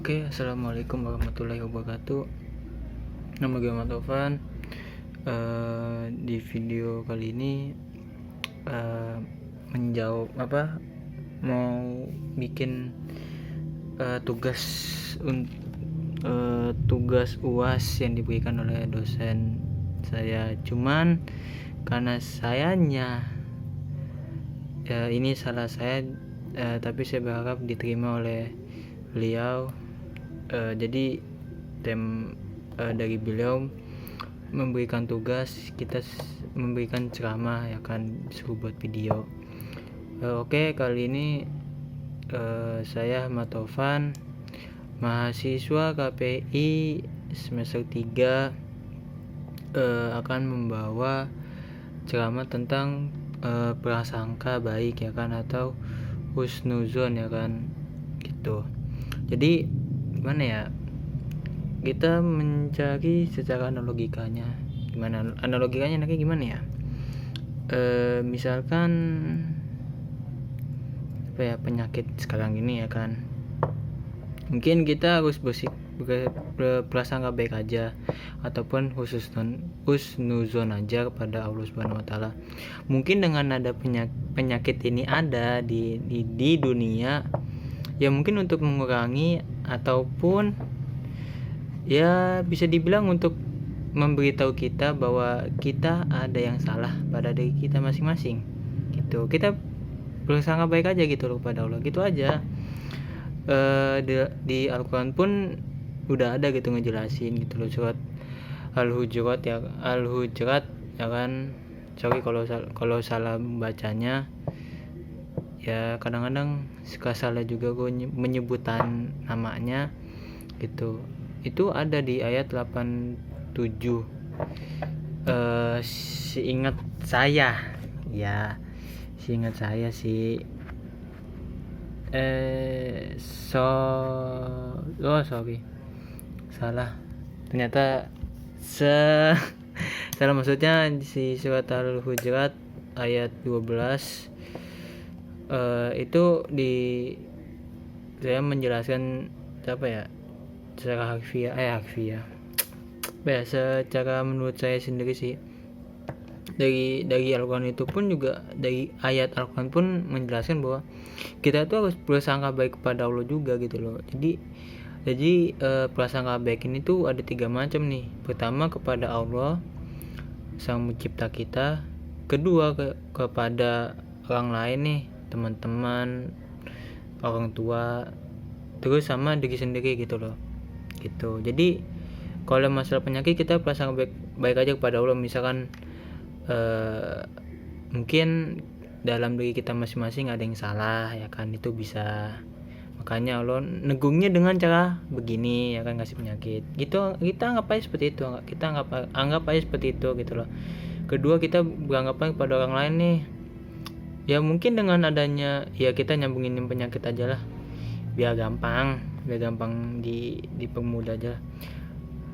Oke, assalamualaikum warahmatullahi wabarakatuh. Nama gue Ahmad Taufan. Di video kali ini menjawab mau bikin tugas UAS yang diberikan oleh dosen saya. Cuman karena sayanya ini salah saya, tapi saya berharap diterima oleh beliau. Jadi dari beliau memberikan tugas, kita memberikan ceramah, ya kan, disuruh buat video. Oke, kali ini saya Ahmad Taufan, mahasiswa KPI semester 3, akan membawa ceramah tentang prasangka baik, ya kan, atau husnuzon, ya kan, gitu. Jadi gimana ya, kita mencari secara analogikanya. Gimana analogikanya, nanti gimana ya, misalkan penyakit sekarang ini, ya kan, mungkin kita harus berprasangka baik aja, ataupun husnuzon aja kepada Allah Subhanahu wa Ta'ala. Mungkin dengan ada penyakit ini ada di dunia, ya mungkin untuk mengurangi ataupun ya bisa dibilang untuk memberitahu kita bahwa kita ada yang salah pada diri kita masing-masing, gitu. Kita bersangka baik aja gitu loh kepada Allah, gitu aja. Di Al-Quran pun udah ada gitu ngejelasin gitu loh, surat Al-Hujurat ya kan. Sorry kalau salah bacanya ya, kadang-kadang suka salah juga gue menyebutan namanya gitu. Itu ada di ayat 87. Seingat saya sih sorry, salah ternyata. Salah, maksudnya si surat Al-Hujurat ayat 12. Itu saya menjelaskan secara harfiah secara menurut saya sendiri sih. Dari Al-Quran itu pun juga, dari ayat Al-Quran pun menjelaskan bahwa kita tuh harus bersangka baik kepada Allah juga gitu loh. Jadi prasangka baik ini tuh ada 3 macam nih. Pertama, kepada Allah sang mencipta kita. Kedua, kepada orang lain nih, teman-teman, orang tua, terus sama diri sendiri gitu loh, gitu. Jadi kalau masalah penyakit, kita prasangka baik aja kepada Allah. Misalkan mungkin dalam diri kita masing-masing ada yang salah, ya kan, itu bisa, makanya Allah negungnya dengan cara begini, ya kan, ngasih penyakit gitu. Kita anggap aja seperti itu, anggap aja seperti itu gitu loh. Kedua, kita beranggapan kepada orang lain nih, ya mungkin dengan adanya, ya kita nyambungin penyakit aja lah, biar gampang dipermudah aja.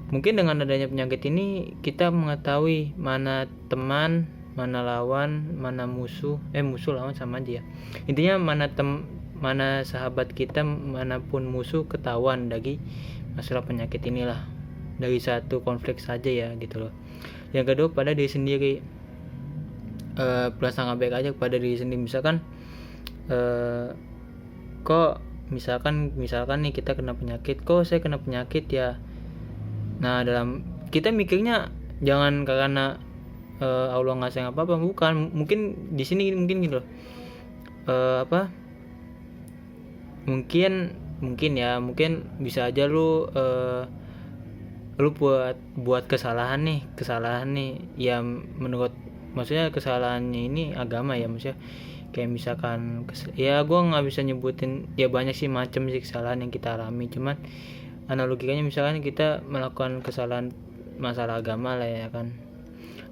Mungkin dengan adanya penyakit ini kita mengetahui mana teman, mana lawan, mana musuh lawan sama aja ya. Intinya mana sahabat kita, manapun musuh, ketahuan dari masalah penyakit inilah, dari satu konflik saja ya gitu loh. Yang kedua, pada diri sendiri, prasangka baik aja kepada diri sendiri. Misalkan kok misalkan nih kita kena penyakit, kok saya kena penyakit ya. Nah, dalam kita mikirnya jangan karena Allah ngasih apa-apa, bukan. Mungkin di sini mungkin gitu loh, mungkin bisa aja lu buat kesalahan nih ya, menurut, maksudnya kesalahannya ini agama ya, maksudnya kayak misalkan ya gue nggak bisa nyebutin, ya banyak sih macam sih kesalahan yang kita alami. Cuman analogikanya misalkan kita melakukan kesalahan masalah agama lah, ya kan.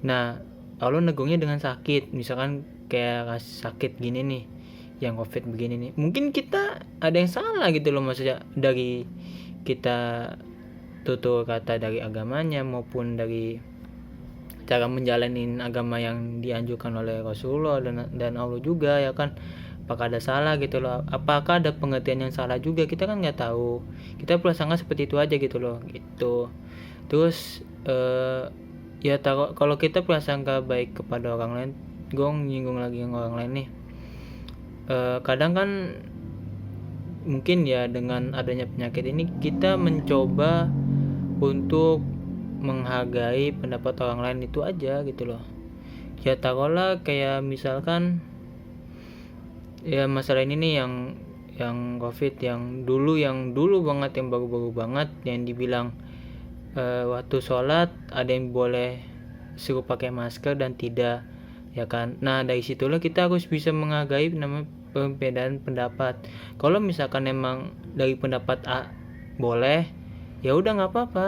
Nah, Allah negungnya dengan sakit, misalkan kayak sakit gini nih, yang COVID begini nih, mungkin kita ada yang salah gitu loh, maksudnya dari kita tutur kata dari agamanya, maupun dari cara menjalanin agama yang dianjurkan oleh Rasulullah dan Allah juga, ya kan. apakah ada salah gitu loh, apakah ada pengertian yang salah juga, kita kan nggak tahu, kita prasangka seperti itu aja gitu loh gitu. Terus ya kalau kita prasangka baik kepada orang lain, gue nyinggung lagi yang orang lain nih, kadang kan mungkin ya dengan adanya penyakit ini kita mencoba untuk menghargai pendapat orang lain itu aja gitu loh. Ya taruhlah kayak misalkan ya masalah ini nih yang COVID yang dulu banget, yang baru-baru banget, yang dibilang waktu sholat ada yang boleh suruh pakai masker dan tidak, ya kan. Nah dari situlah kita harus bisa menghargai namanya perbedaan pendapat. Kalau misalkan emang dari pendapat A boleh, ya udah nggak apa-apa.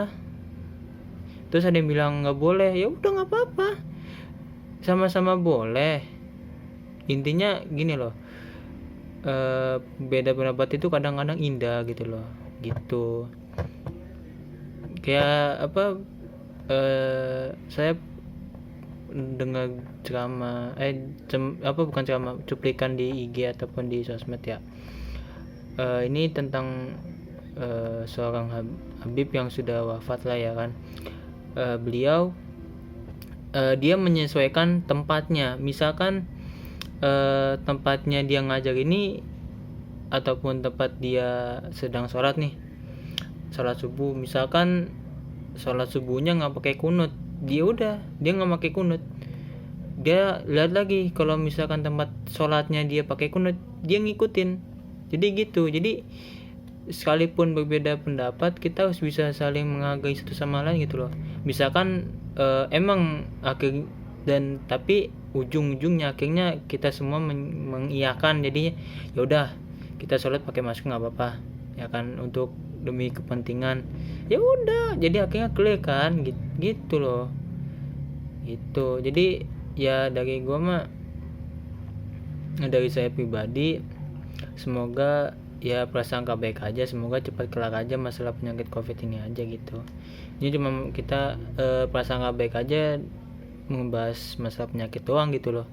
Terus ada yang bilang nggak boleh, ya udah nggak apa-apa, sama-sama boleh. Intinya gini loh, beda pendapat itu kadang-kadang indah gitu loh, gitu. Kayak apa, saya dengar ceramah bukan ceramah, cuplikan di IG ataupun di sosmed ya, ini tentang seorang Habib yang sudah wafat lah ya kan. Beliau dia menyesuaikan tempatnya, misalkan tempatnya dia ngajar ini ataupun tempat dia sedang sholat nih, sholat subuh, misalkan sholat subuhnya nggak pakai kunut, dia nggak pakai kunut, dia lihat lagi kalau misalkan tempat sholatnya dia pakai kunut, dia ngikutin. Jadi gitu. Jadi sekalipun berbeda pendapat, kita harus bisa saling menghargai satu sama lain gitu loh. Misalkan emang tapi ujung-ujungnya akhirnya kita semua mengiyakan, jadi ya udah kita sholat pakai masker nggak apa-apa ya kan, untuk demi kepentingan, ya udah, jadi akhirnya clear kan, gitu loh gitu. Jadi ya dari gua mah, dari saya pribadi, semoga ya prasangka baik aja, semoga cepat kelar aja masalah penyakit COVID ini aja gitu. Ini cuma kita prasangka baik aja membahas masalah penyakit doang gitu loh,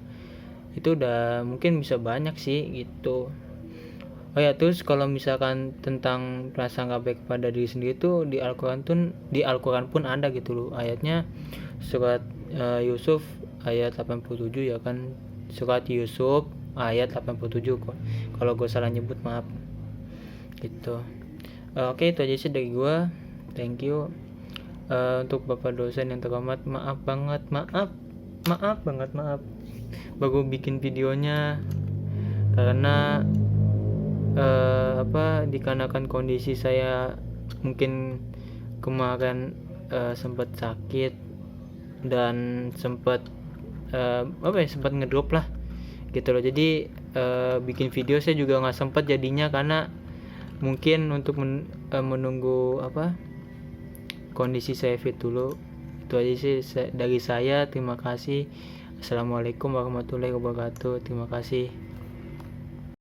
itu udah mungkin bisa banyak sih gitu. Oh ya, terus kalau misalkan tentang prasangka baik kepada diri sendiri tuh di Al-Quran pun ada gitu loh ayatnya, surat Yusuf ayat 87 ya kan, surat Yusuf ayat 87 kok, kalau gue salah nyebut maaf gitu. Oke, itu aja sih dari gue, thank you. Untuk bapak dosen yang terhormat, maaf banget baru bikin videonya karena dikarenakan kondisi saya mungkin kemarin sempat sakit dan sempat sempat ngedrop lah gitu loh. Jadi bikin video saya juga nggak sempat jadinya, karena mungkin untuk menunggu kondisi saya fit dulu. Itu aja sih dari saya, terima kasih. Assalamualaikum warahmatullahi wabarakatuh. Terima kasih.